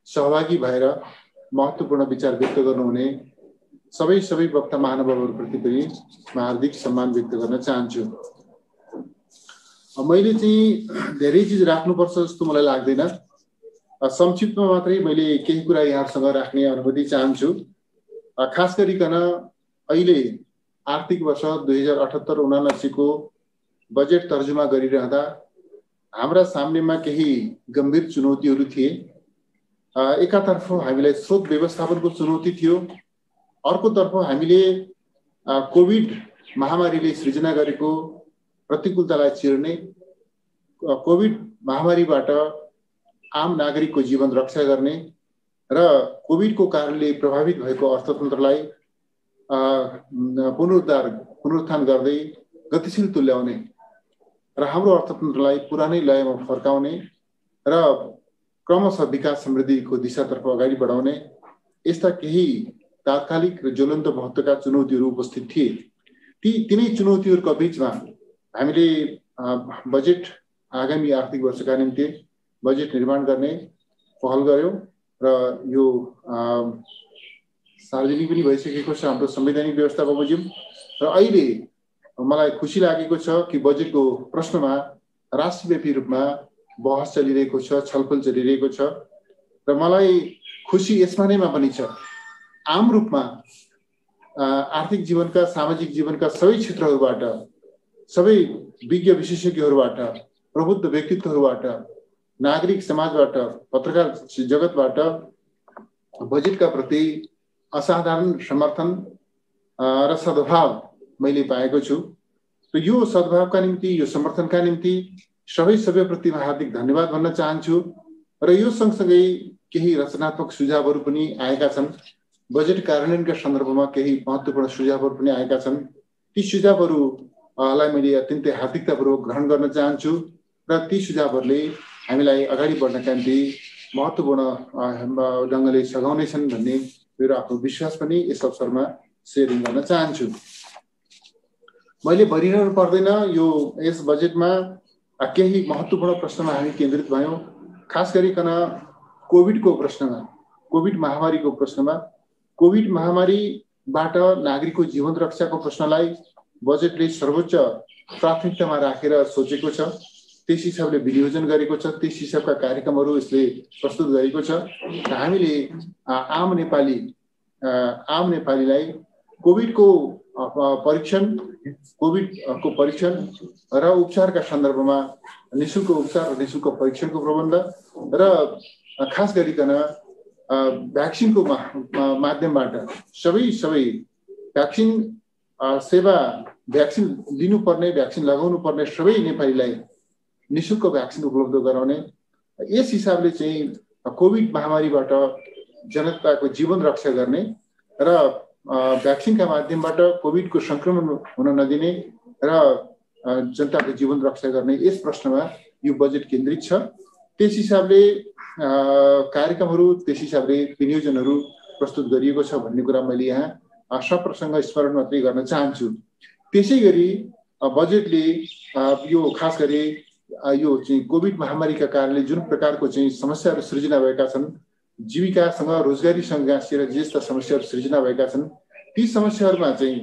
सहभागी भएर महत्त्वपूर्ण विचार व्यक्त गर्नुहुने सबै वक्ता महानुभावहरूप्रति पनि म हार्दिक सम्मान व्यक्त गर्न चाहन्छु। मैले चाहिँ धेरै चीज राख्नुपर्छ जस्तो मलाई लाग्दैन। संक्षिप्तमा मात्रै मैले केही कुरा यहाँसँग राख्ने अनुमति चाहन्छु। खास गरिकन अहिले आर्थिक वर्ष 2078-79 को बजेट तर्जुमा गरिरहँदा हाम्रा सामनेमा केही गम्भीर चुनौतीहरू थिए। एकातर्फ हामीलाई स्रोत व्यवस्थापनको चुनौती थियो, अर्कोतर्फ हामीले कोभिड महामारीले सृजना गरेको प्रतिकूलतालाई चिर्ने, कोभिड महामारीबाट आम नागरिकको जीवन रक्षा गर्ने र कोभिडको कारणले प्रभावित भएको अर्थतन्त्रलाई पुनरुत्थान गर्दै गतिशील तुल्याउने र हाम्रो अर्थतन्त्रलाई पुरानै लयमा फर्काउने र क्रमशः विकास समृद्धिको दिशातर्फ अगाडि बढाउने यस्ता केही तात्कालिक र ज्वलन्त महत्त्वका चुनौतीहरू उपस्थित थिए। तिनै चुनौतीहरूका बीचमा हामीले बजेट आगामी आर्थिक वर्षका निम्ति बजेट निर्माण गर्ने पहल गर्यौं र यो सार्वजनिक पनि भइसकेको छ हाम्रो संवैधानिक व्यवस्था बमोजिम। र अहिले मलाई खुसी लागेको छ कि बजेटको प्रश्नमा राष्ट्रव्यापी रूपमा बहस चलिरहेको छ, छलफल चलिरहेको छ र मलाई खुसी यसमा नै पनि छ। आम रूपमा आर्थिक जीवनका, सामाजिक जीवनका सबै क्षेत्रहरूबाट, सबै विज्ञ विशेषज्ञहरूबाट, प्रबुद्ध व्यक्तित्वहरूबाट, नागरिक समाजबाट, पत्रकार जगतबाट बजेटका प्रति असाधारण समर्थन र सद्भाव मैले पाएको छु। र यो सद्भावका निम्ति, यो समर्थनका निम्ति सबैप्रति हार्दिक धन्यवाद भन्न चाहन्छु। र यो सँगसँगै केही रचनात्मक सुझावहरू पनि आएका छन्। बजेट कार्यान्वयनका सन्दर्भमा केही महत्त्वपूर्ण सुझावहरू पनि आएका छन्। ती सुझावहरूलाई मैले अत्यन्तै हार्दिकतापूर्वक ग्रहण गर्न चाहन्छु र ती सुझावहरूले हामीलाई अगाडि बढ्नका निम्ति महत्त्वपूर्ण ढङ्गले सघाउनेछन् भन्ने मेरो आफ्नो विश्वास पनि यस अवसरमा सेयरिङ गर्न चाहन्छु। मैले भनिरहनु पर्दैन, यो यस बजेटमा केही महत्त्वपूर्ण प्रश्नमा हामी केन्द्रित भयौँ। खास गरिकन कोभिडको प्रश्नमा, कोभिड महामारीको प्रश्नमा, कोभिड महामारीबाट नागरिकको जीवन रक्षाको प्रश्नलाई बजेटले सर्वोच्च प्राथमिकतामा राखेर सोचेको छ, त्यस हिसाबले विनियोजन गरेको छ, त्यस हिसाबका कार्यक्रमहरू यसले प्रस्तुत गरेको छ। र हामीले आम नेपालीलाई कोभिडको परीक्षण र उपचारका सन्दर्भमा निःशुल्क उपचार र निःशुल्क परीक्षणको प्रबन्ध र खास गरिकन भ्याक्सिनको माध्यमबाट सबै भ्याक्सिन सेवा, भ्याक्सिन लिनुपर्ने, भ्याक्सिन लगाउनु पर्ने सबै नेपालीलाई निःशुल्क भ्याक्सिन उपलब्ध गराउने, यस हिसाबले चाहिँ कोभिड महामारीबाट जनताको जीवन रक्षा गर्ने र भ्याक्सिनका माध्यमबाट कोभिडको संक्रमण हुन नदिने र जनताको जीवन रक्षा गर्ने यस प्रश्नमा यो बजेट केन्द्रित छ। त्यस हिसाबले कार्यक्रमहरू, त्यस हिसाबले विनियोजनहरू प्रस्तुत गरिएको छ भन्ने कुरा मैले यहाँ सप्रसङ्ग स्मरण मात्रै गर्न चाहन्छु। त्यसै गरी बजेटले यो खास गरी यो चाहिँ कोभिड महामारीका कारणले जुन प्रकारको चाहिँ समस्याहरू सृजना भएका छन्, जीविकासँग, रोजगारीसँग गाँसिएर जे जस्ता समस्याहरू सृजना भएका छन्, ती समस्याहरूमा चाहिँ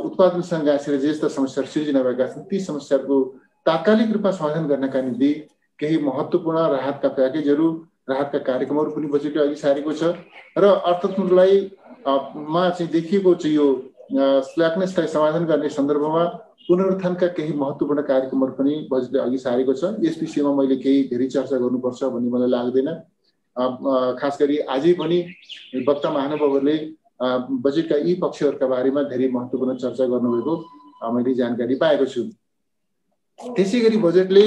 उत्पादनसँग गाँसिएर जे जस्ता समस्याहरू सृजना भएका छन्, ती समस्याहरूको तात्कालिक रूपमा समाधान गर्नका निम्ति केही महत्त्वपूर्ण राहतका प्याकेजहरू, राहतका कार्यक्रमहरू पनि बजेटले अघि सारेको छ र अर्थतन्त्रलाई चाहिँ देखिएको चाहिँ यो स्ल्याकनेसलाई समाधान गर्ने सन्दर्भमा पुनरुत्थानका केही महत्त्वपूर्ण कार्यक्रमहरू पनि बजेटले अघि सारेको छ। यस विषयमा मैले केही धेरै चर्चा गर्नुपर्छ भन्ने मलाई लाग्दैन। खास गरी आजै पनि वक्ता महानुभावहरूले बजेटका यी पक्षहरूका बारेमा धेरै महत्त्वपूर्ण चर्चा गर्नुभएको मैले जानकारी पाएको छु। त्यसै गरी बजेटले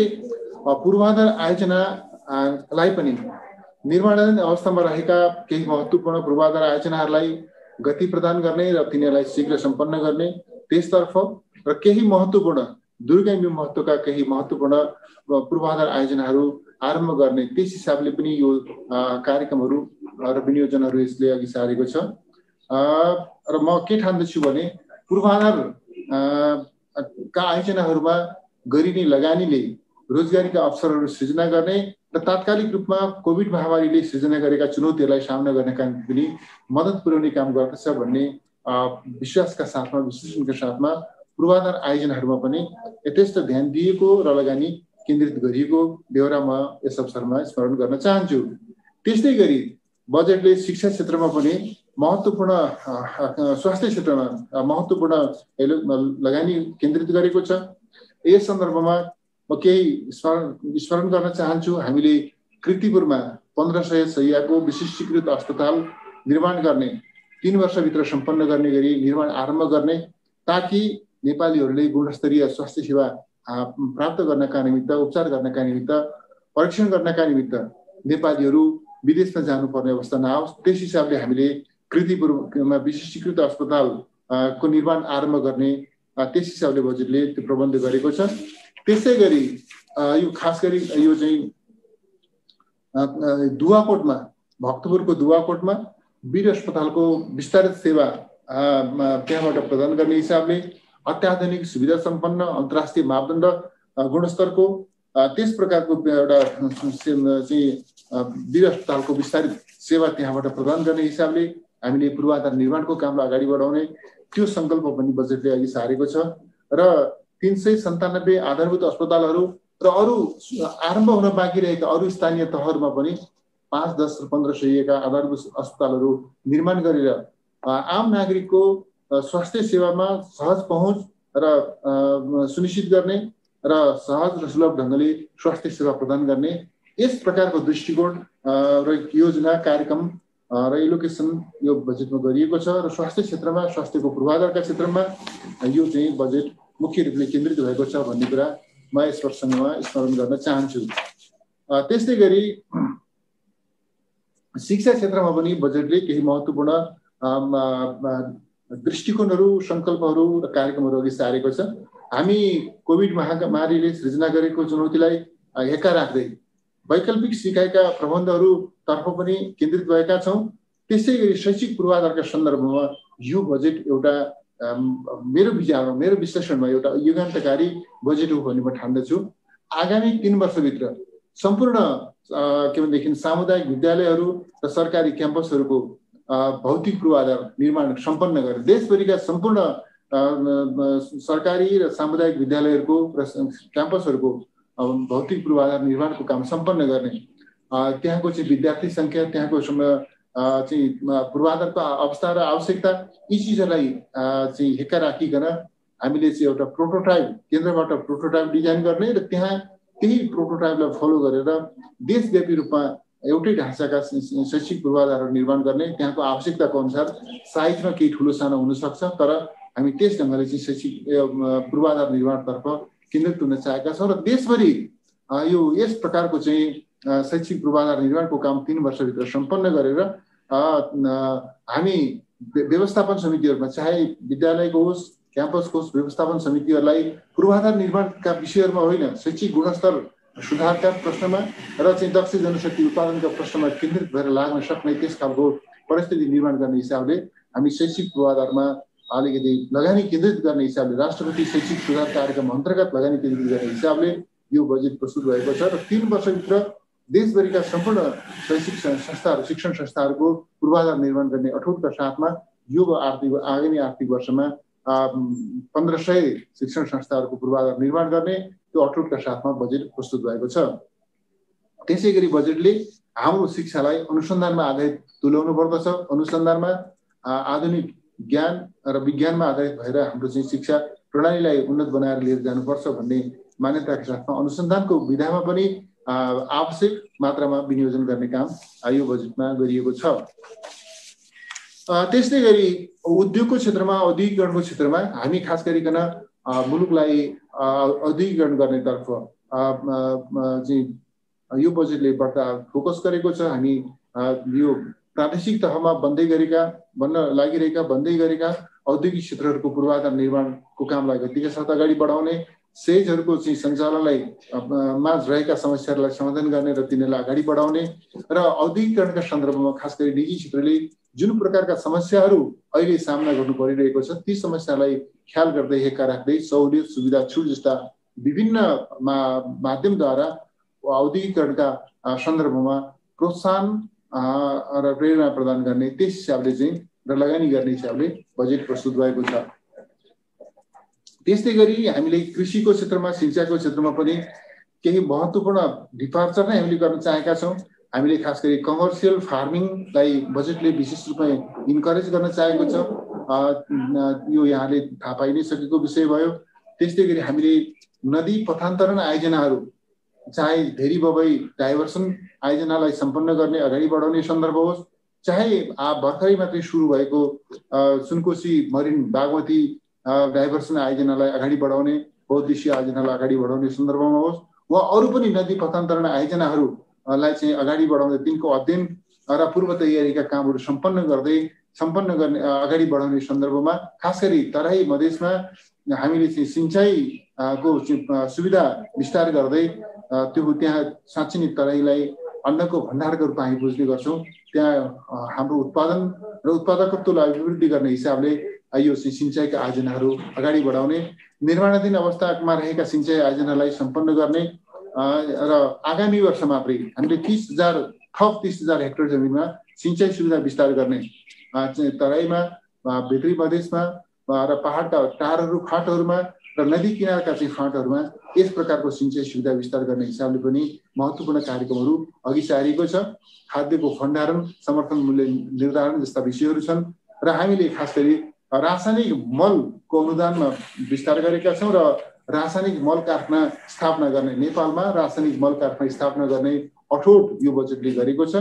पूर्वाधार आयोजनालाई पनि निर्माणाधीन अवस्थामा रहेका केही महत्त्वपूर्ण पूर्वाधार आयोजनाहरूलाई गति प्रदान गर्ने र तिनीहरूलाई शीघ्र सम्पन्न गर्ने त्यसतर्फ र केही महत्त्वपूर्ण दूरगामी महत्त्वका केही महत्त्वपूर्ण पूर्वाधार आयोजनाहरू आरम्भ गर्ने त्यस हिसाबले पनि यो कार्यक्रमहरू र विनियोजनहरू यसले अघि सारेको छ। र म के ठान्दछु भने पूर्वाधार का आयोजनाहरूमा गरिने लगानीले रोजगारीका अवसरहरू सृजना गर्ने र तात्कालिक रूपमा कोभिड महामारीले सृजना गरेका चुनौतीहरूलाई सामना गर्नका पनि मद्दत पुर्याउने काम गर्दछ भन्ने विश्वासका साथमा विश्लेषणका साथमा पूर्वाधार आयोजनाहरूमा पनि यथेष्ट ध्यान दिएको र लगानी केन्द्रित गरिएको बेहोरा म यस अवसरमा स्मरण गर्न चाहन्छु। त्यस्तै गरी बजेटले शिक्षा क्षेत्रमा पनि महत्त्वपूर्ण स्वास्थ्य क्षेत्रमा महत्त्वपूर्ण लगानी केन्द्रित गरेको छ। यस सन्दर्भमा म केही स्मरण गर्न चाहन्छु। हामीले कृतिपुरमा 1500 शय्याको विशिष्टीकृत अस्पताल निर्माण गर्ने 3 वर्षभित्र सम्पन्न गर्ने गरी निर्माण आरम्भ गर्ने, ताकि नेपालीहरूले गुणस्तरीय स्वास्थ्य सेवा प्राप्त गर्नका निमित्त, उपचार गर्नका निमित्त, परीक्षण गर्नका निमित्त नेपालीहरू विदेशमा जानुपर्ने अवस्था नआओस्। त्यस हिसाबले हामीले कृतिपुरमा विशिष्टीकृत अस्पताल को निर्माण आरम्भ गर्ने त्यस हिसाबले बजेटले त्यो प्रबन्ध गरेको छ। त्यसै गरी यो खास गरी यो चाहिँ दुवाकोटमा, भक्तपुरको दुवाकोटमा वीर अस्पतालको विस्तारित सेवा त्यहाँबाट प्रदान गर्ने हिसाबले अत्याधुनिक सुविधा सम्पन्न अन्तर्राष्ट्रिय मापदण्ड गुणस्तरको त्यस प्रकारको एउटा चाहिँ वीर अस्पतालको विस्तारित सेवा त्यहाँबाट प्रदान गर्ने हिसाबले हामीले पूर्वाधार निर्माणको कामलाई अगाडि बढाउने त्यो सङ्कल्प पनि बजेटले अघि सारेको छ। र 397 आधारभूत अस्पतालहरू र अरू आरम्भ हुन बाँकी रहेका अरू स्थानीय तहहरूमा पनि 5, 10 र 15 शय्याका आधारभूत अस्पतालहरू निर्माण गरेर आम नागरिकको स्वास्थ्य सेवामा सहज पहुँच र सुनिश्चित गर्ने र सहज र सुलभ ढङ्गले स्वास्थ्य सेवा प्रदान गर्ने यस प्रकारको दृष्टिकोण र योजना कार्यक्रम र एलोकेसन यो बजेटमा गरिएको छ। र स्वास्थ्य क्षेत्रमा, स्वास्थ्यको पूर्वाधारका क्षेत्रमा यो चाहिँ बजेट मुख्य रूपले केन्द्रित भएको छ भन्ने कुरा म यस प्रसङ्गमा स्मरण गर्न चाहन्छु। त्यस्तै गरी शिक्षा क्षेत्रमा पनि बजेटले केही महत्त्वपूर्ण दृष्टिकोणहरू, सङ्कल्पहरू र कार्यक्रमहरू अघि सारेको छ। हामी कोभिड महामारीले सृजना गरेको चुनौतीलाई हेक्का राख्दै वैकल्पिक सिकाइका प्रबन्धहरूतर्फ पनि केन्द्रित भएका छौँ। त्यसै गरी शैक्षिक पूर्वाधारका सन्दर्भमा यो बजेट एउटा मेरो विचारमा, मेरो विश्लेषणमा एउटा युगान्तकारी बजेट हो भन्ने म ठान्दछु। आगामी 3 वर्षभित्र सम्पूर्ण के भनेदेखि सामुदायिक विद्यालयहरू र सरकारी क्याम्पसहरूको भौतिक पूर्वाधार निर्माण सम्पन्न गरेर देशभरिका सम्पूर्ण सरकारी र सामुदायिक विद्यालयहरूको र क्याम्पसहरूको भौतिक पूर्वाधार निर्माणको काम सम्पन्न गर्ने, त्यहाँको चाहिँ विद्यार्थी सङ्ख्या, त्यहाँको चाहिँ पूर्वाधारको अवस्था र आवश्यकता यी चिजहरूलाई चाहिँ हेक्का राखिकन हामीले चाहिँ एउटा प्रोटोटाइप केन्द्रबाट प्रोटोटाइप डिजाइन गर्ने र त्यहाँ त्यही प्रोटोटाइपलाई फलो गरेर देशव्यापी रूपमा एउटै ढाँचाका शैक्षिक पूर्वाधारहरू निर्माण गर्ने। त्यहाँको आवश्यकताको अनुसार साइजमा केही ठुलो सानो हुनसक्छ, तर हामी त्यस ढङ्गले चाहिँ शैक्षिक पूर्वाधार निर्माणतर्फ केन्द्रित हुन चाहेका छौँ र देशभरि यो यस प्रकारको चाहिँ शैक्षिक पूर्वाधार निर्माणको काम 3 वर्षभित्र सम्पन्न गरेर हामी व्यवस्थापन समितिहरूमा, चाहे विद्यालयको होस्, क्याम्पसको होस्, व्यवस्थापन समितिहरूलाई पूर्वाधार निर्माणका विषयहरूमा होइन, शैक्षिक गुणस्तर सुधारका प्रश्नमा र चाहिँ दक्ष जनशक्ति उत्पादनका प्रश्नमा केन्द्रित भएर लाग्न सक्ने त्यस खालको परिस्थिति निर्माण गर्ने हिसाबले हामी शैक्षिक पूर्वाधारमा अलिकति लगानी केन्द्रित गर्ने हिसाबले राष्ट्रपति शैक्षिक सुधार कार्यक्रम अन्तर्गत लगानी केन्द्रित गर्ने हिसाबले यो बजेट प्रस्तुत भएको छ। र 3 वर्षभित्र देशभरिका सम्पूर्ण शैक्षिक संस्थाहरू, शिक्षण संस्थाहरूको पूर्वाधार निर्माण गर्ने अठोटका साथमा यो आगामी आर्थिक वर्षमा 1500 शिक्षण संस्थाहरूको पूर्वाधार निर्माण गर्ने त्यो अठोटका साथमा बजेट प्रस्तुत भएको छ। त्यसै गरी बजेटले हाम्रो शिक्षालाई अनुसन्धानमा आधारित तुल्याउनु पर्दछ। अनुसन्धानमा आधुनिक ज्ञान र विज्ञानमा आधारित भएर हाम्रो चाहिँ शिक्षा प्रणालीलाई उन्नत बनाएर लिएर जानुपर्छ भन्ने मान्यताका साथमा अनुसन्धानको विधामा पनि आवश्यक मात्रामा विनियोजन गर्ने काम यो बजेटमा गरिएको छ। त्यस्तै गरी उद्योगको क्षेत्रमा, औद्योगिकरणको क्षेत्रमा हामी खास गरिकन मुलुकलाई औद्योगिकरण गर्नेतर्फ चाहिँ यो बजेटले बढ्ता फोकस गरेको छ। हामी यो प्रादेशिक तहमा बन्दै गरेका औद्योगिक क्षेत्रहरूको पूर्वाधार निर्माणको कामलाई गतिका साथ अगाडि बढाउने, सेजहरूको चाहिँ सञ्चालनलाई माझ रहेका समस्याहरूलाई समाधान गर्ने र तिनीहरूलाई अगाडि बढाउने र औद्योगिकरणका सन्दर्भमा खास गरी निजी क्षेत्रले जुन प्रकारका समस्याहरू अहिले सामना गर्नु परिरहेको छ ती समस्यालाई ख्याल गर्दै हेक्का राख्दै सहुलियत, सुविधा, छुट जस्ता विभिन्न माध्यमद्वारा औद्योगिकरणका सन्दर्भमा प्रोत्साहन र प्रेरणा प्रदान गर्ने त्यस हिसाबले चाहिँ र लगानी गर्ने हिसाबले बजेट प्रस्तुत भएको छ। त्यस्तै गरी हामीले कृषिको क्षेत्रमा, सिंचाइको क्षेत्रमा पनि केही महत्त्वपूर्ण डिपार्चर नै हामीले गर्न चाहेका छौँ। हामीले खास गरी कमर्सियल फार्मिङलाई बजेटले विशेष रूपमा इन्करेज गर्न चाहेको छ। यो यहाँले थाहा पाइ नै सकेको विषय भयो। त्यस्तै गरी हामीले नदी पथान्तरण आयोजनाहरू, चाहे धेरै बबई डाइभर्सन आयोजनालाई सम्पन्न गर्ने, अगाडि बढाउने सन्दर्भ होस्, चाहे भर्खरै मात्रै सुरु भएको सुनकोशी मरिन बागमती डाइभर्सन आयोजनालाई अगाडि बढाउने, बहुद्देशीय आयोजनालाई अगाडि बढाउने सन्दर्भमा होस्, वा अरू पनि नदी पथान्तरण आयोजनाहरूलाई चाहिँ अगाडि बढाउँदै तिनको अध्ययन र पूर्व तयारीका कामहरू सम्पन्न गर्ने अगाडि बढाउने सन्दर्भमा खास गरी तराई मधेसमा हामीले चाहिँ सिंचाइको सुविधा विस्तार गर्दै त्यहाँ साँच्चै नै तराईलाई अन्नको भण्डारको रूपमा हामी बुझ्ने गर्छौँ। त्यहाँ हाम्रो उत्पादन र उत्पादकत्वलाई अभिवृद्धि गर्ने हिसाबले यो सिंचाइका आयोजनाहरू अगाडि बढाउने, निर्माणाधीन अवस्थामा रहेका सिंचाइ आयोजनालाई सम्पन्न गर्ने र आगामी वर्ष मात्रै हामीले 30,000 हेक्टर जमिनमा सिंचाइ सुविधा विस्तार गर्ने, तराईमा, भित्री मधेसमा र पहाडका टारहरू फाँटहरूमा र नदी किनारका चाहिँ फाँटहरूमा यस प्रकारको सिंचाइ सुविधा विस्तार गर्ने हिसाबले पनि महत्त्वपूर्ण कार्यक्रमहरू अघि सारिएको छ। खाद्यको भण्डारण, समर्थन मूल्य निर्धारण जस्ता विषयहरू छन् र हामीले खास गरी रासायनिक मलको अनुदानमा विस्तार गरेका छौँ र रासायनिक मल कारखाना स्थापना गर्ने, नेपालमा रासायनिक मल कारखाना स्थापना गर्ने अठोट यो बजेटले गरेको छ।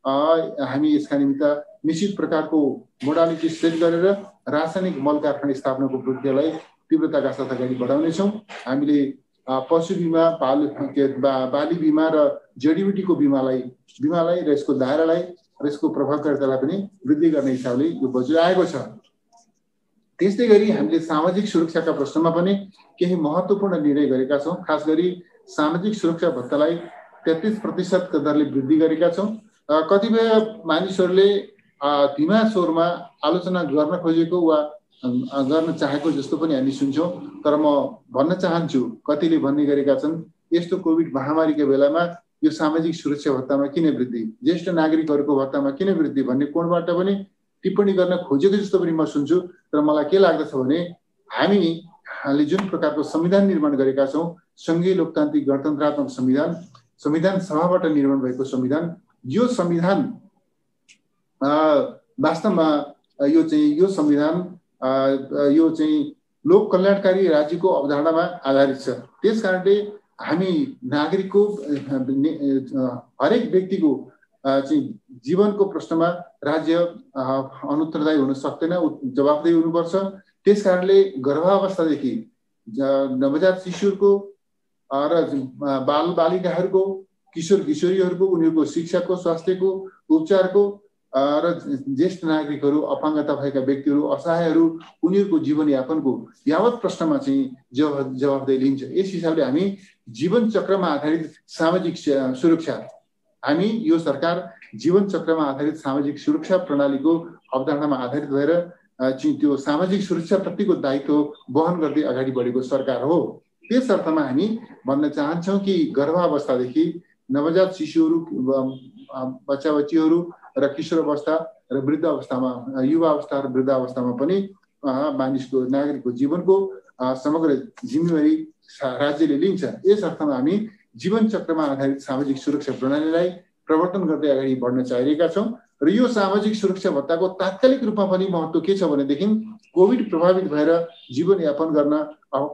हामी यसका निमित्त निश्चित प्रकारको मोडालिटी सेट गरेर रासायनिक मल कारखाना स्थापनाको प्रक्रियालाई तीव्रताका साथ अगाडि बढाउनेछौँ। हामीले पशु बिमा, बाली बिमा र जडीबुटीको बिमालाई र यसको दायरालाई र यसको प्रभावकारितालाई पनि वृद्धि गर्ने हिसाबले यो बजेट आएको छ। त्यस्तै गरी हामीले सामाजिक सुरक्षाका प्रश्नमा पनि केही महत्त्वपूर्ण निर्णय गरेका छौँ। खास गरी सामाजिक सुरक्षा भत्तालाई 33% दरले वृद्धि गरेका छौँ। कतिपय मानिसहरूले धीमा स्वरमा आलोचना गर्न खोजेको वा गर्न चाहेको जस्तो पनि हामी सुन्छौँ। तर म भन्न चाहन्छु, कतिले भन्ने गरेका छन् यस्तो कोभिड महामारीको बेलामा यो सामाजिक सुरक्षा भत्तामा किन वृद्धि, ज्येष्ठ नागरिकहरूको भत्तामा किन वृद्धि भन्ने कोणबाट पनि टिप्पणी गर्न खोजेको जस्तो पनि म सुन्छु। तर मलाई के लाग्दछ भने हामीले जुन प्रकारको संविधान निर्माण गरेका छौँ, सङ्घीय लोकतान्त्रिक गणतन्त्रात्मक संविधान सभाबाट निर्माण भएको संविधान, यो संविधान वास्तवमा यो संविधान यो चाहिँ लोक कल्याणकारी राज्यको अवधारणामा आधारित छ। त्यसकारणले हामी नागरिकको हरेक व्यक्तिको चाहिँ जीवनको प्रश्नमा राज्य अनुत्तरदायी हुन सक्दैन, जवाफदेही हुनुपर्छ। त्यसकारणले गर्भावस्थादेखि नवजात शिशुहरूको र बालबालिकाहरूको, किशोर किशोरीहरूको, उनीहरूको शिक्षाको, स्वास्थ्यको, उपचारको र ज्येष्ठ नागरिकहरू, अपाङ्गता भएका व्यक्तिहरू, असहायहरू, उनीहरूको जीवनयापनको यावत प्रश्नमा चाहिँ जवाफदेही लिन्छ। यस हिसाबले हामी जीवन चक्रमा आधारित सामाजिक सुरक्षा, हामी यो सरकार जीवन चक्रमा आधारित सामाजिक सुरक्षा प्रणालीको अवधारणामा आधारित भएर त्यो सामाजिक सुरक्षाप्रतिको दायित्व वहन गर्दै अगाडि बढेको सरकार हो। त्यस अर्थमा हामी भन्न चाहन्छौँ कि गर्भावस्थादेखि नवजात शिशुहरू, बच्चा बच्चीहरू र किशोर अवस्था र वृद्ध अवस्थामा, युवा अवस्था र वृद्ध अवस्थामा पनि मानिसको, नागरिकको जीवनको समग्र जिम्मेवारी राज्यले लिन्छ। यस अर्थमा हामी जीवन चक्रमा आधारित सामाजिक सुरक्षा प्रणालीलाई प्रवर्तन गर्दै अगाडि बढ्न चाहिरहेका छौँ। र यो सामाजिक सुरक्षा भत्ताको तात्कालिक रूपमा पनि महत्त्व के छ भनेदेखि कोभिड प्रभावित भएर जीवनयापन गर्न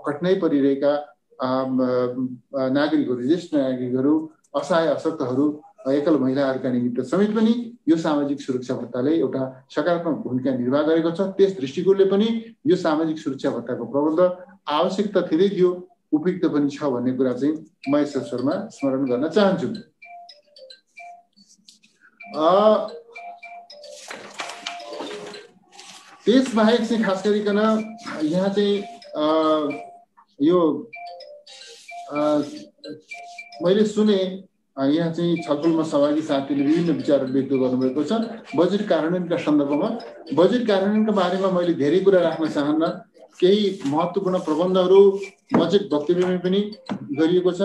कठिनाइ परिरहेका नागरिकहरू, ज्येष्ठ नागरिकहरू, असहाय अशक्तहरू, एकल महिलाहरूका निमित्त समेत पनि यो सामाजिक सुरक्षा भत्ताले एउटा सकारात्मक भूमिका निर्वाह गरेको छ। त्यस दृष्टिकोणले पनि यो सामाजिक सुरक्षा भत्ताको प्रबन्ध आवश्यकता थिँदै थियो, उपयुक्त पनि छ भन्ने कुरा चाहिँ म यस अवसरमा स्मरण गर्न चाहन्छु। त्यसबाहेक चाहिँ खास गरिकन यहाँ चाहिँ यो मैले सुने यहाँ चाहिँ छलफलमा सहभागी साथीले विभिन्न विचारहरू व्यक्त गर्नुभएको छ बजेट कार्यान्वयनका सन्दर्भमा। बजेट कार्यान्वयनका बारेमा मैले धेरै कुरा राख्न चाहन्न। केही महत्त्वपूर्ण प्रबन्धहरू बजेट वक्तव्यमै पनि गरिएको छ।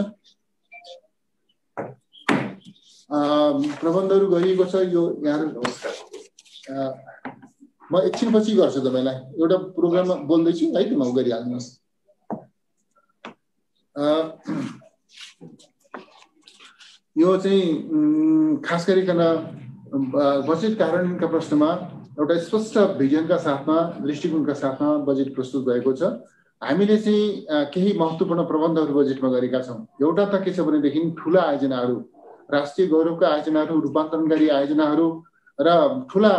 प्रबन्धहरू गरिएको छ। यो यहाँ म एकछिनपछि गर्छु तपाईलाई, एउटा प्रोग्राममा बोल्दैछु है, म गरिहाल्नुहोस्। यो चाहिँ खास गरिकन बजेट कार्यान्वयनका प्रश्नमा एउटा स्पष्ट भिजनका साथमा, दृष्टिकोणका साथमा बजेट प्रस्तुत भएको छ। हामीले चाहिँ केही महत्त्वपूर्ण प्रबन्धहरू बजेटमा गरेका छौँ। एउटा त के छ भनेदेखि ठुला आयोजनाहरू, राष्ट्रिय गौरवका आयोजनाहरू, रूपान्तरणकारी आयोजनाहरू र ठुला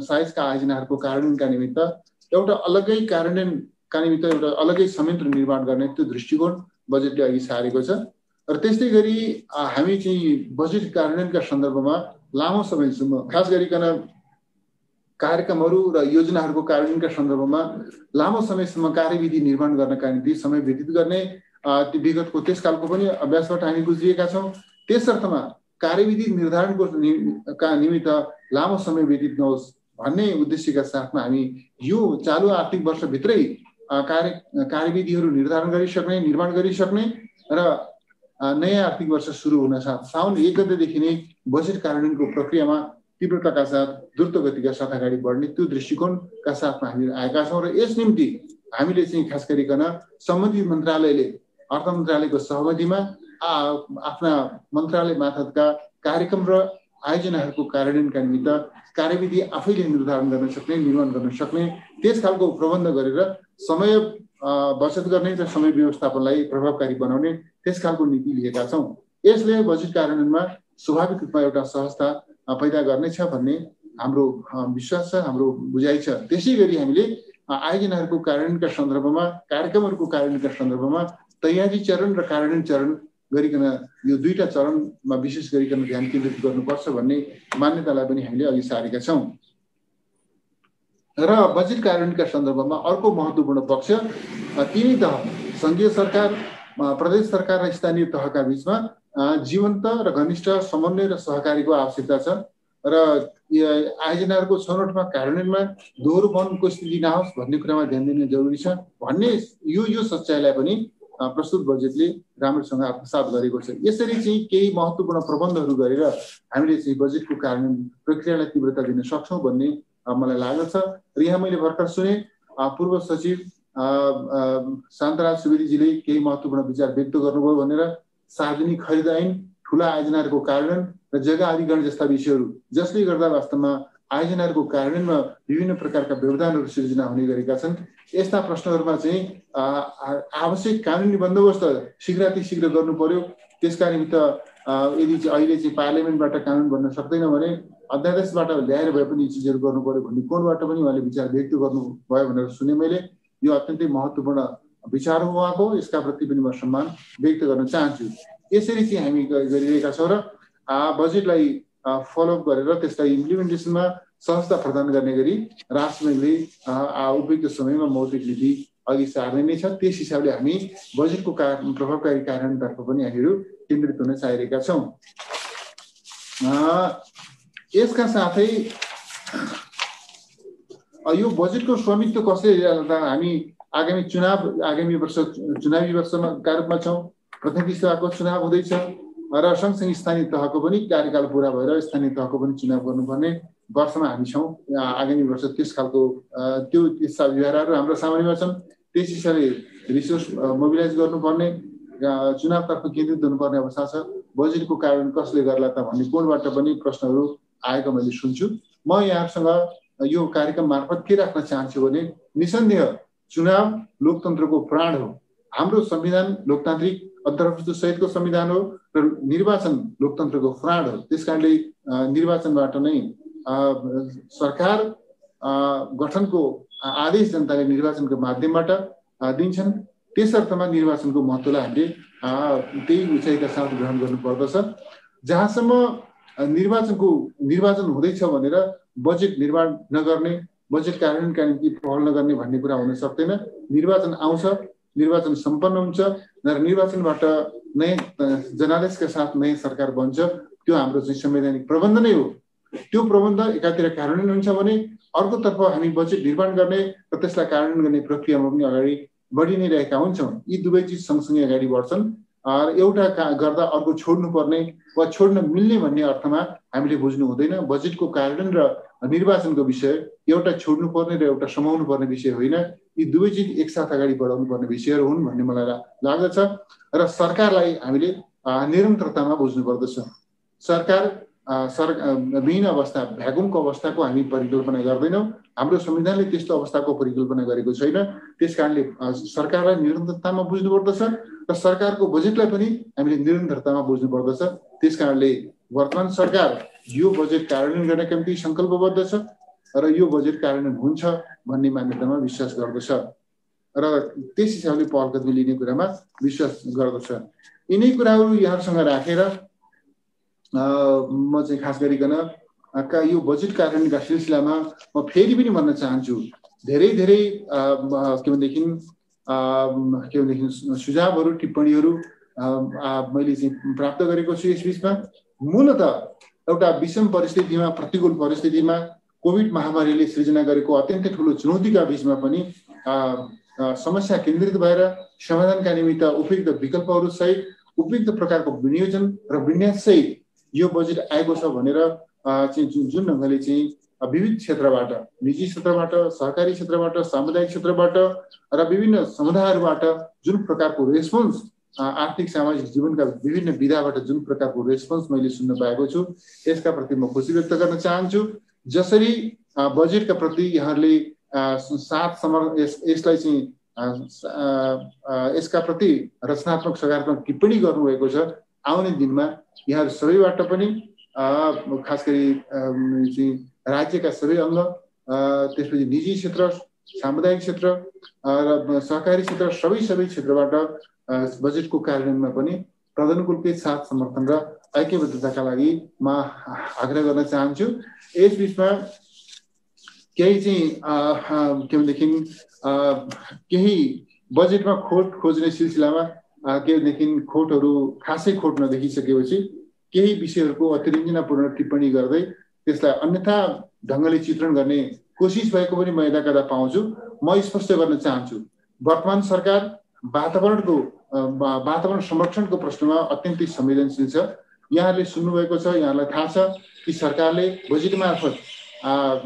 साइजका आयोजनाहरूको कार्यान्वयनका निमित्त एउटा अलग्गै कार्यान्वयनका निमित्त एउटा अलग्गै संयन्त्र निर्माण गर्ने त्यो दृष्टिकोण बजेटले अघि सारेको छ। र त्यस्तै गरी हामी चाहिँ बजेट कार्यान्वयनका सन्दर्भमा लामो समयसम्म खास गरिकन कार्यक्रमहरू र योजनाहरूको कार्यान्वयनका सन्दर्भमा लामो समयसम्म कार्यविधि निर्माण गर्नका निम्ति समय व्यतीत गर्ने विगतको त्यसकालको पनि अभ्यासबाट हामी गुज्रिएका छौँ। त्यसर्थमा कार्यविधि निर्धारणको निमित्त लामो समय व्यतीत नहोस् भन्ने उद्देश्यका साथमा हामी यो चालु आर्थिक वर्षभित्रै कार्यविधिहरू निर्धारण गरिसक्ने, निर्माण गरिसक्ने र नयाँ आर्थिक वर्ष सुरु हुन साथ साउन 1 गतेदेखि नै बजेट कार्यान्वयनको प्रक्रियामा तीव्रताका साथ, द्रुत गतिका साथ अगाडि बढ्ने त्यो दृष्टिकोणका साथमा हामी आएका छौँ। र यस निम्ति हामीले चाहिँ खास गरिकन सम्बन्धित मन्त्रालयले, अर्थ मन्त्रालयको सहमतिमा आफ्ना मन्त्रालय मार्फतका कार्यक्रम र आयोजनाहरूको कार्यान्वयनका निमित्त कार्यविधि आफैले निर्धारण गर्न सक्ने, निर्माण गर्न सक्ने, त्यस खालको प्रबन्ध गरेर समय बचत गर्ने र समय व्यवस्थापनलाई प्रभावकारी बनाउने त्यस खालको नीति लिएका छौँ। यसले बजेट कार्यान्वयनमा स्वाभाविक रूपमा एउटा सहजता पैदा गर्नेछ भन्ने हाम्रो विश्वास छ, हाम्रो बुझाइ छ। त्यसै गरी हामीले आयोजनाहरूको कार्यान्वयनका सन्दर्भमा, कार्यक्रमहरूको कार्यान्वयनका सन्दर्भमा तयारी चरण र कार्यान्वयन चरण गरिकन यो दुईटा चरणमा विशेष गरिकन ध्यान केन्द्रित गर्नुपर्छ भन्ने मान्यतालाई पनि हामीले अघि सारेका छौँ। र बजेट कार्यान्वयनका सन्दर्भमा अर्को महत्त्वपूर्ण पक्ष तीनै तह, सङ्घीय सरकार, प्रदेश सरकार र स्थानीय तहका बीचमा जीवन्त र घनिष्ठ समन्वय र सहकारीको आवश्यकता छ। र आयोजनाहरूको छनौटमा, कार्यान्वयनमा दोहोरोपनको स्थिति नहोस् भन्ने कुरामा ध्यान दिन जरुरी छ भन्ने यो सच्चाइलाई पनि प्रस्तुत बजेटले राम्रोसँग आत्मसात गरेको छ। यसरी चाहिँ केही महत्त्वपूर्ण प्रबन्धहरू गरेर हामीले चाहिँ बजेटको कार्यान्वयन प्रक्रियालाई तीव्रता दिन सक्छौँ भन्ने मलाई लाग्दछ। र यहाँ मैले भर्खर सुने पूर्व सचिव शान्तराज सुवेदीजीले केही महत्त्वपूर्ण विचार व्यक्त गर्नुभयो भनेर सार्वजनिक खरिद ऐन, ठुला आयोजनाहरूको कार्यान्वयन र जग्गा अधिग्रहण जस्ता विषयहरू जसले गर्दा वास्तवमा आयोजनाहरूको कार्यान्वयनमा विभिन्न प्रकारका व्यवधानहरू सिर्जना हुने गरेका छन्। यस्ता प्रश्नहरूमा चाहिँ आवश्यक कानुनी बन्दोबस्त शीघ्र गर्नु पर्यो। त्यसका निमित्त यदि अहिले चाहिँ पार्लियामेन्टबाट कानुन बन्न सक्दैन भने अध्यादेशबाट ल्याएर भए पनि चिजहरू गर्नु पर्यो भन्ने कोणबाट पनि उहाँले विचार व्यक्त गर्नुभयो भनेर सुने मैले। यो अत्यन्तै महत्त्वपूर्ण विचार हो उहाँको, यसका प्रति पनि म सम्मान व्यक्त गर्न चाहन्छु। यसरी चाहिँ हामी गरिरहेका छौँ र बजेटलाई फलोअप गरेर त्यसलाई इम्प्लिमेन्टेसनमा सहजता प्रदान गर्ने गरी राष्ट्रले उपयुक्त समयमा मौद्रिक नीति अघि सार्ने नै छ। त्यस हिसाबले हामी बजेटको प्रभावकारी कार्यान्वयनतर्फ पनि हामीहरू केन्द्रित हुन चाहिरहेका छौँ। यसका साथै यो बजेटको स्वामित्व कसले लिँदा हामी आगामी वर्ष चुनावी वर्षमा रूपमा छौँ। प्रतिनिधि सभाको चुनाव हुँदैछ र सँगसँगै स्थानीय तहको पनि कार्यकाल पुरा भएर स्थानीय तहको पनि चुनाव गर्नुपर्ने वर्षमा हामी छौँ। आगामी वर्ष त्यस खालको त्यो त्यस्ता व्यवहारहरू हाम्रो सामान्यमा छन्। त्यस हिसाबले रिसोर्स मोबिलाइज गर्नुपर्ने, चुनावतर्फ केन्द्रित हुनुपर्ने अवस्था छ। बजेटको कार्यान्वयन कसले गर्ला त भन्ने कोणबाट पनि प्रश्नहरू आएको मैले सुन्छु। म यहाँसँग यो कार्यक्रम मार्फत के राख्न चाहन्छु भने निसन्देह चुनाव लोकतन्त्रको प्राण हो। हाम्रो संविधान लोकतान्त्रिक अन्तर्भुक्त सहितको संविधान हो र निर्वाचन लोकतन्त्रको प्राण हो। त्यसकारणले निर्वाचनबाट नै सरकार गठनको आदेश जनताले निर्वाचनको माध्यमबाट दिन्छन्। त्यसर्थमा निर्वाचनको महत्त्वलाई हामीले त्यही उचाइका साथ ग्रहण गर्नुपर्दछ। जहाँसम्म निर्वाचन हुँदैछ भनेर बजेट निर्माण नगर्ने, बजेट कार्यान्वयनका निम्ति पहल नगर्ने भन्ने कुरा हुन सक्दैन। निर्वाचन आउँछ, निर्वाचन सम्पन्न हुन्छ र निर्वाचनबाट नयाँ जनादेशका साथ नयाँ सरकार बन्छ। त्यो हाम्रो चाहिँ संवैधानिक प्रबन्ध नै हो। त्यो प्रबन्ध एकातिर कार्यान्वयन हुन्छ भने अर्कोतर्फ हामी बजेट निर्माण गर्ने र त्यसलाई कार्यान्वयन गर्ने प्रक्रियामा पनि अगाडि बढी नै रहेका हुन्छौँ। यी दुवै चिज सँगसँगै अगाडि बढ्छन्। एउटा गर्दा अर्को छोड्नुपर्ने वा छोड्न मिल्ने भन्ने अर्थमा हामीले बुझ्नु हुँदैन। बजेटको कार्यान्वयन र निर्वाचनको विषय एउटा छोड्नुपर्ने र एउटा समाउनु पर्ने विषय होइन, यी दुवै चिज एकसाथ अगाडि बढाउनु पर्ने विषयहरू हुन् भन्ने मलाई लाग्दछ। र सरकारलाई हामीले निरन्तरतामा बुझ्नुपर्दछ। सरकार विहीन अवस्था, भ्याकुमको अवस्थाको हामी परिकल्पना गर्दैनौँ। हाम्रो संविधानले त्यस्तो अवस्थाको परिकल्पना गरेको छैन। त्यसकारणले सरकारलाई निरन्तरतामा बुझ्नुपर्दछ र सरकारको बजेटलाई पनि हामीले निरन्तरतामा बुझ्नुपर्दछ। त्यसकारणले वर्तमान सरकार यो बजेट कार्यान्वयन गर्नका निम्ति सङ्कल्पबद्ध छ र यो बजेट कार्यान्वयन हुन्छ भन्ने मान्यतामा विश्वास गर्दछ र त्यस हिसाबले पहल कदमी लिने कुरामा विश्वास गर्दछ। यिनै कुराहरू यहाँहरूसँग राखेर म चाहिँ खास गरिकन यो बजेट कार्यान्वयनका सिलसिलामा म फेरि पनि भन्न चाहन्छु, धेरै के भनेदेखि सुझावहरू, टिप्पणीहरू मैले चाहिँ प्राप्त गरेको छु। यस बिचमा मूलत एउटा विषम परिस्थितिमा, प्रतिकूल परिस्थितिमा, कोभिड महामारीले सृजना गरेको अत्यन्तै ठुलो चुनौतीका बिचमा पनि समस्या केन्द्रित भएर समाधानका निमित्त उपयुक्त विकल्पहरू सहित उपयुक्त प्रकारको विनियोजन र विन्यास सहित यो बजेट आएको छ भनेर चाहिँ जुन ढङ्गले चाहिँ विविध क्षेत्रबाट, निजी क्षेत्रबाट, सहकारी क्षेत्रबाट, सामुदायिक क्षेत्रबाट र विभिन्न समुदायहरूबाट जुन प्रकारको रेस्पोन्स, आर्थिक सामाजिक जीवनका विभिन्न विधाबाट जुन प्रकारको रेस्पोन्स मैले सुन्न पाएको छु, यसका प्रति म खुसी व्यक्त गर्न चाहन्छु। जसरी बजेटका प्रति यहाँहरूले यसलाई चाहिँ यसका प्रति रचनात्मक सकारात्मक टिप्पणी गर्नुभएको छ, आउने दिनमा यहाँहरू सबैबाट पनि खास गरी राज्यका सबै अङ्ग, त्यसपछि निजी क्षेत्र, सामुदायिक क्षेत्र र सहकारी क्षेत्र, सबै क्षेत्रबाट बजेटको कार्यान्वयनमा पनि तदनुकूलकै साथ समर्थन र ऐक्यबद्धताका लागि म आग्रह गर्न चाहन्छु। यस बिचमा केही चाहिँ के भनेदेखि केही बजेटमा खोट खोज्ने सिलसिलामा के भनेदेखि खोटहरू खासै खोट नदेखिसकेपछि केही विषयहरूको अतिरञ्जनापूर्ण टिप्पणी गर्दै त्यसलाई अन्यथा ढङ्गले चित्रण गर्ने कोसिस भएको पनि म यदाकदा पाउँछु। म स्पष्ट गर्न चाहन्छु, वर्तमान सरकार वातावरण संरक्षणको प्रश्नमा अत्यन्तै संवेदनशील छ। यहाँहरूले सुन्नुभएको छ, यहाँलाई थाहा छ कि सरकारले बजेट मार्फत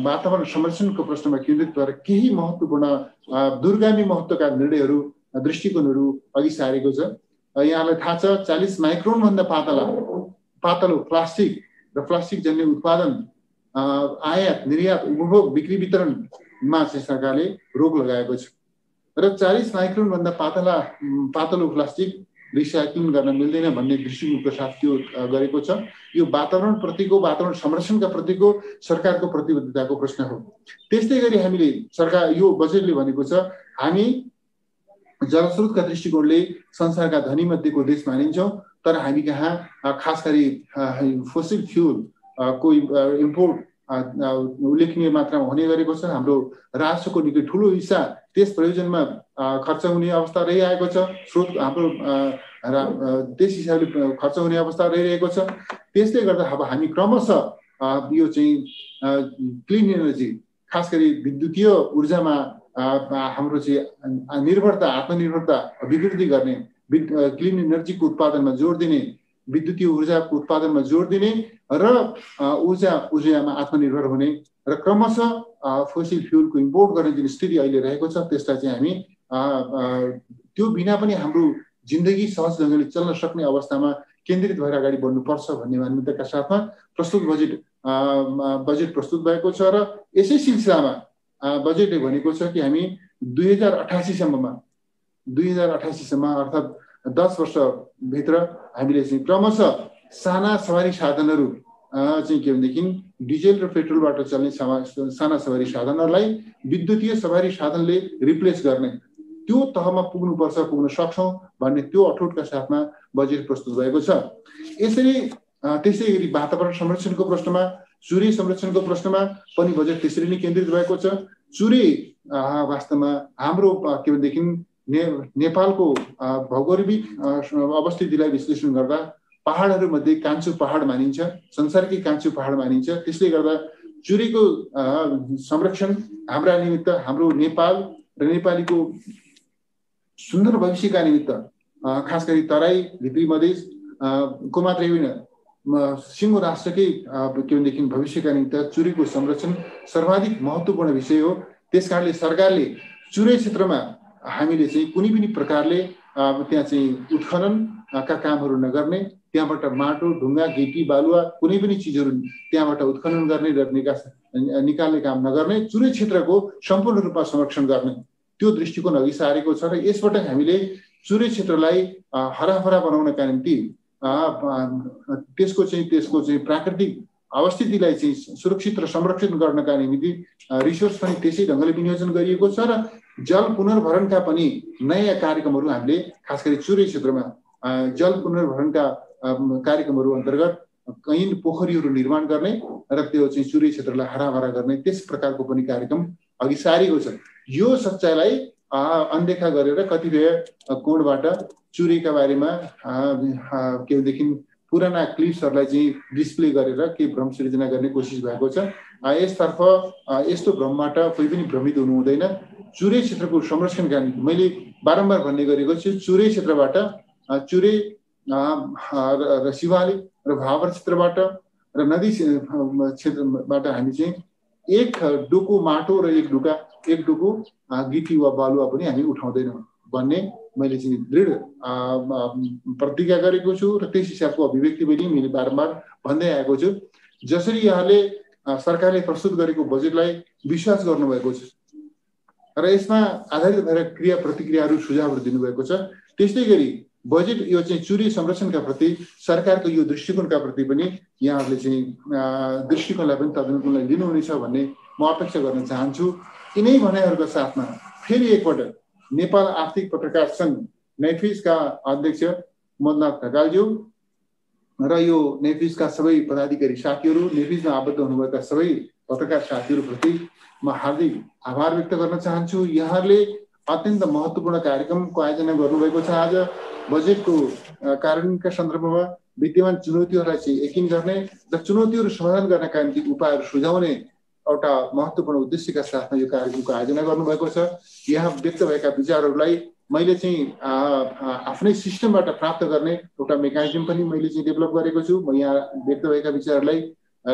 वातावरण संरक्षणको प्रश्नमा केन्द्रित भएर केही महत्त्वपूर्ण दूरगामी महत्त्वका निर्णयहरू, दृष्टिकोणहरू अघि सारेको छ। यहाँलाई थाहा छ 40 माइक्रोनभन्दा पातलो प्लास्टिक र प्लास्टिक जन्य उत्पादन, आयात, निर्यात, उपभोग, बिक्री, वितरणमा चाहिँ सरकारले रोक लगाएको छ र 40 माइक्रोनभन्दा पातलो प्लास्टिक रिसाइक्लिङ गर्न मिल्दैन भन्ने दृष्टिकोणको साथ त्यो गरेको छ। यो वातावरण संरक्षणका प्रतिको सरकारको प्रतिबद्धताको प्रश्न हो। त्यस्तै गरी हामीले सरकार यो बजेटले भनेको छ हामी जलस्रोतका दृष्टिकोणले संसारका धनी मध्येको देश मानिन्छौँ, तर हामी कहाँ खास गरी फोसिल फ्युल को इम्पोर्ट उल्लेखनीय मात्रामा हुने गरेको छ। हाम्रो राष्ट्रको निकै ठुलो हिस्सा त्यस प्रयोजनमा खर्च हुने अवस्था रहिआएको छ। स्रोत हाम्रो त्यस हिसाबले खर्च हुने अवस्था रहिरहेको छ। त्यसले गर्दा अब हामी क्रमशः यो चाहिँ क्लिन एनर्जी, खास गरी विद्युतीय ऊर्जामा हाम्रो चाहिँ आत्मनिर्भरता अभिवृद्धि गर्ने, क्लिन एनर्जीको उत्पादनमा जोड दिने, विद्युतीय ऊर्जाको उत्पादनमा जोड दिने र ऊर्जामा आत्मनिर्भर हुने र क्रमशः फोसिल फ्युलको इम्पोर्ट गर्ने जुन स्थिति अहिले रहेको छ त्यसलाई चाहिँ हामी त्यो बिना पनि हाम्रो जिन्दगी सहज ढङ्गले चल्न सक्ने अवस्थामा केन्द्रित भएर अगाडि बढ्नुपर्छ भन्ने मान्यताका साथमा बजेट प्रस्तुत भएको छ र यसै सिलसिलामा बजेटले भनेको छ कि हामी 2088 सम्म अर्थात् 10 वर्षभित्र हामीले चाहिँ क्रमशः साना सवारी साधनहरू चाहिँ के भनेदेखि डिजेल र पेट्रोलबाट चल्ने साना सवारी साधनहरूलाई विद्युतीय सवारी साधनले रिप्लेस गर्ने त्यो तहमा पुग्न सक्छौँ भन्ने त्यो अठोटका साथमा बजेट प्रस्तुत भएको छ। त्यसै गरी वातावरण संरक्षणको प्रश्नमा, चुरे संरक्षणको प्रश्नमा पनि बजेट त्यसरी नै केन्द्रित भएको छ। चुरे वास्तवमा हाम्रो के भनेदेखि नेपालको भौगोलिक अवस्थितिलाई विश्लेषण गर्दा पहाडहरूमध्ये कान्छो पहाड मानिन्छ, संसारकै कान्छो पहाड मानिन्छ। त्यसले गर्दा चुरेको संरक्षण हाम्रा निमित्त, हाम्रो नेपाल र नेपालीको सुन्दर भविष्यका निमित्त, खास गरी तराई, भित्री मधेस को मात्रै होइन सिङ्गो राष्ट्रकै के भनेदेखि भविष्यका निम्ति चुरेको संरक्षण सर्वाधिक महत्त्वपूर्ण विषय हो। त्यसकारणले सरकारले चुरे क्षेत्रमा हामीले चाहिँ कुनै पनि प्रकारले त्यहाँ चाहिँ उत्खननका कामहरू नगर्ने, त्यहाँबाट माटो, ढुङ्गा, गिटी, बालुवा कुनै पनि चिजहरू त्यहाँबाट उत्खनन गर्ने र निकाल्ने काम नगर्ने, चुरे क्षेत्रको सम्पूर्ण रूपमा संरक्षण गर्ने त्यो दृष्टिकोण अघि सारेको छ। र यसबाट हामीले चुरे क्षेत्रलाई हराभरा बनाउनका निम्ति त्यसको चाहिँ प्राकृतिक अवस्थितिलाई चाहिँ सुरक्षित र संरक्षित गर्नका निम्ति रिसोर्स पनि त्यसै ढङ्गले विनियोजन गरिएको छ र जल पुनर्भरणका पनि नयाँ कार्यक्रमहरू हामीले खास गरी चुरे क्षेत्रमा जल पुनर्भरणका कार्यक्रमहरू अन्तर्गत कैयन पोखरीहरू निर्माण गर्ने र त्यो चाहिँ चुरे क्षेत्रलाई हराभरा गर्ने त्यस प्रकारको पनि कार्यक्रम अघि सारेको छ। यो सच्चाइलाई अनदेखा गरेर कतिपय कोणबाट चुरेका बारेमा के भनेदेखि पुराना क्लिप्सहरूलाई चाहिँ डिस्प्ले गरेर के भ्रम सृजना गर्ने कोसिस भएको छ। यसतर्फ यस्तो भ्रमबाट कोही पनि भ्रमित हुनु हुँदैन। चुरे क्षेत्रको संरक्षणका निम्ति मैले बारम्बार भन्ने गरेको छु, चुरे क्षेत्रबाट चुरे र शिवाली र भावर क्षेत्रबाट र नदी क्षेत्रबाट हामी चाहिँ एक डुकु माटो र एक डुकु गिटी वा बालुवा पनि हामी उठाउँदैनौँ भन्ने मैले चाहिँ दृढ प्रतिज्ञा गरेको छु र त्यस हिसाबको अभिव्यक्ति पनि मैले बारम्बार भन्दै आएको छु। जसरी यहाँले सरकारले प्रस्तुत गरेको बजेटलाई विश्वास गर्नुभएको छ र यसमा आधारित भएर क्रिया प्रतिक्रियाहरू सुझावहरू दिनुभएको छ, त्यस्तै गरी बजेट यो चाहिँ चुरे संरक्षणका प्रति सरकारको यो दृष्टिकोणका प्रति पनि यहाँहरूले चाहिँ दृष्टिकोणलाई पनि तदनुकूललाई लिनुहुनेछ भन्ने म अपेक्षा गर्न चाहन्छु। यिनै भनाइहरूका साथमा फेरि एकपटक नेपाल आर्थिक पत्रकार सङ्घ नेफिसका अध्यक्ष मदनाथ ढकालज्यू र यो नेफिसका सबै पदाधिकारी साथीहरू, नेफिसमा आबद्ध हुनुभएका सबै पत्रकार साथीहरूप्रति म हार्दिक आभार व्यक्त गर्न चाहन्छु। यहाँहरूले अत्यन्त महत्त्वपूर्ण कार्यक्रमको आयोजना गर्नुभएको छ। आज बजेटको कार्यान्वयनका सन्दर्भमा विद्यमान चुनौतीहरूलाई चाहिँ यकिन गर्ने र चुनौतीहरू समाधान गर्नका निम्ति उपायहरू सुझाउने एउटा महत्त्वपूर्ण उद्देश्यका साथमा यो कार्यक्रमको आयोजना गर्नुभएको छ। यहाँ व्यक्त भएका विचारहरूलाई मैले चाहिँ आफ्नै सिस्टमबाट प्राप्त गर्ने एउटा मेकानिजम पनि मैले चाहिँ डेभलप गरेको छु। म यहाँ व्यक्त भएका विचारहरूलाई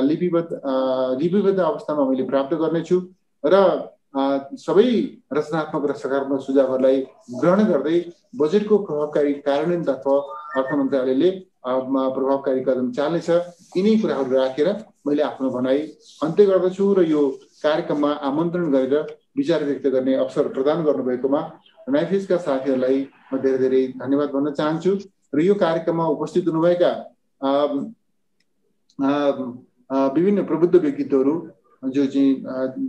लिपिबद्ध अवस्थामा मैले प्राप्त गर्नेछु र सबै रचनात्मक र सकारात्मक सुझावहरूलाई ग्रहण गर्दै बजेटको प्रभावकारी कार्यान्वयनतर्फ अर्थ मन्त्रालयले प्रभावकारी कदम चाल्नेछ। यिनै कुराहरू राखेर मैले आफ्नो भनाइ अन्त्य गर्दछु र यो कार्यक्रममा आमन्त्रण गरेर विचार व्यक्त गर्ने अवसर प्रदान गर्नुभएकोमा नाइफिसका साथीहरूलाई म धेरै धेरै धन्यवाद भन्न चाहन्छु र यो कार्यक्रममा उपस्थित हुनुभएका विभिन्न प्रबुद्ध व्यक्तित्वहरू जो चाहिँ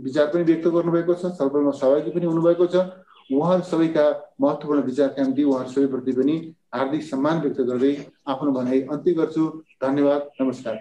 विचार पनि व्यक्त गर्नुभएको छ, छलफलमा सहभागी पनि हुनुभएको छ, उहाँहरू सबैका महत्त्वपूर्ण विचारका निम्ति उहाँहरू सबैप्रति पनि हार्दिक सम्मान व्यक्त गर्दै आफ्नो भनाइ अन्त्य गर्छु। धन्यवाद, नमस्कार।